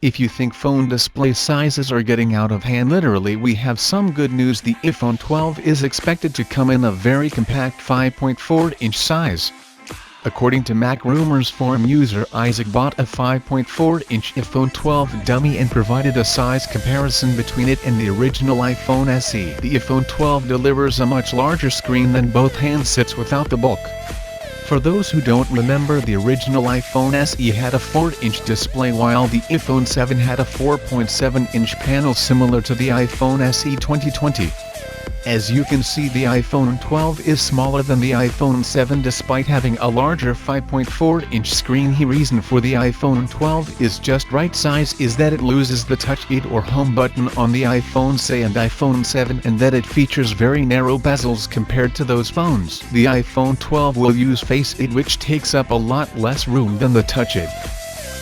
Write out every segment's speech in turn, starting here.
If you think phone display sizes are getting out of hand, literally we have some good news. The iPhone 12 is expected to come in a very compact 5.4-inch size. According to Mac Rumors forum user Isaac bought a 5.4-inch iPhone 12 dummy and provided a size comparison between it and the original iPhone SE. The iPhone 12 delivers a much larger screen than both handsets without the bulk. For those who don't remember, the original iPhone SE had a 4-inch display while the iPhone 7 had a 4.7-inch panel similar to the iPhone SE 2020. As you can see, the iPhone 12 is smaller than the iPhone 7 despite having a larger 5.4-inch screen. The reason for the iPhone 12 is just right size is that it loses the Touch ID or Home button on the iPhone 6 and iPhone 7, and that it features very narrow bezels compared to those phones. The iPhone 12 will use Face ID, which takes up a lot less room than the Touch ID.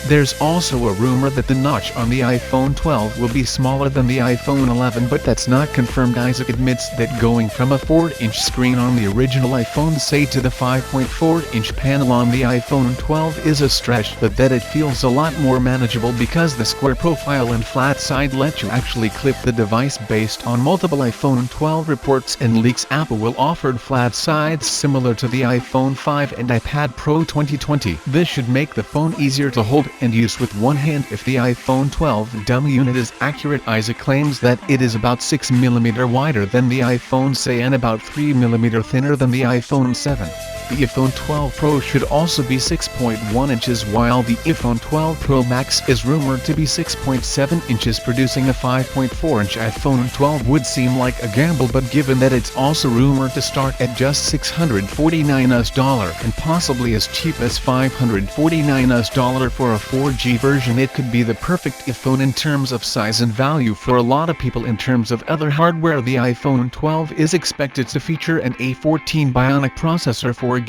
There's also a rumor that the notch on the iPhone 12 will be smaller than the iPhone 11, but that's not confirmed. Isaac admits that going from a 4-inch screen on the original iPhone 6 to the 5.4-inch panel on the iPhone 12 is a stretch, but that it feels a lot more manageable because the square profile and flat side let you actually clip the device. Based on multiple iPhone 12 reports and leaks, Apple will offer flat sides similar to the iPhone 5 and iPad Pro 2020. This should make the phone easier to hold and use with one hand. If the iPhone 12 dummy unit is accurate, Isaac claims that it is about 6mm wider than the iPhone 6 and about 3mm thinner than the iPhone 7. The iPhone 12 Pro should also be 6.1 inches, while the iPhone 12 Pro Max is rumored to be 6.7 inches. Producing a 5.4-inch iPhone 12 would seem like a gamble, but given that it's also rumored to start at just $649 and possibly as cheap as $549 for a 4G version, it could be the perfect iPhone in terms of size and value for a lot of people. In terms of other hardware, the iPhone 12 is expected to feature an A14 Bionic processor, 4GB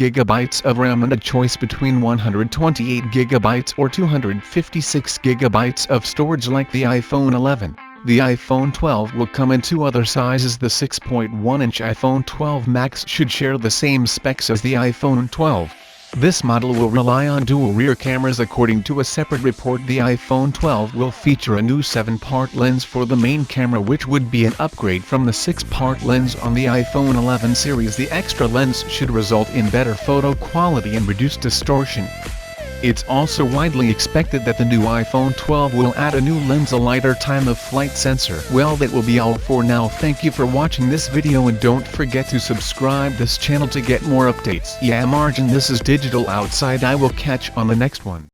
of RAM, and a choice between 128GB or 256GB of storage like the iPhone 11. The iPhone 12 will come in two other sizes. The 6.1-inch iPhone 12 Max should share the same specs as the iPhone 12. This model will rely on dual rear cameras. According to a separate report, the iPhone 12 will feature a new 7-part lens for the main camera, which would be an upgrade from the 6-part lens on the iPhone 11 series. The extra lens should result in better photo quality and reduced distortion. It's also widely expected that the new iPhone 12 will add a new lens, a LiDAR time of flight sensor. Well, that will be all for now. Thank you for watching this video and don't forget to subscribe this channel to get more updates. Yeah, Margin, this is Digital Outside. I will catch on the next one.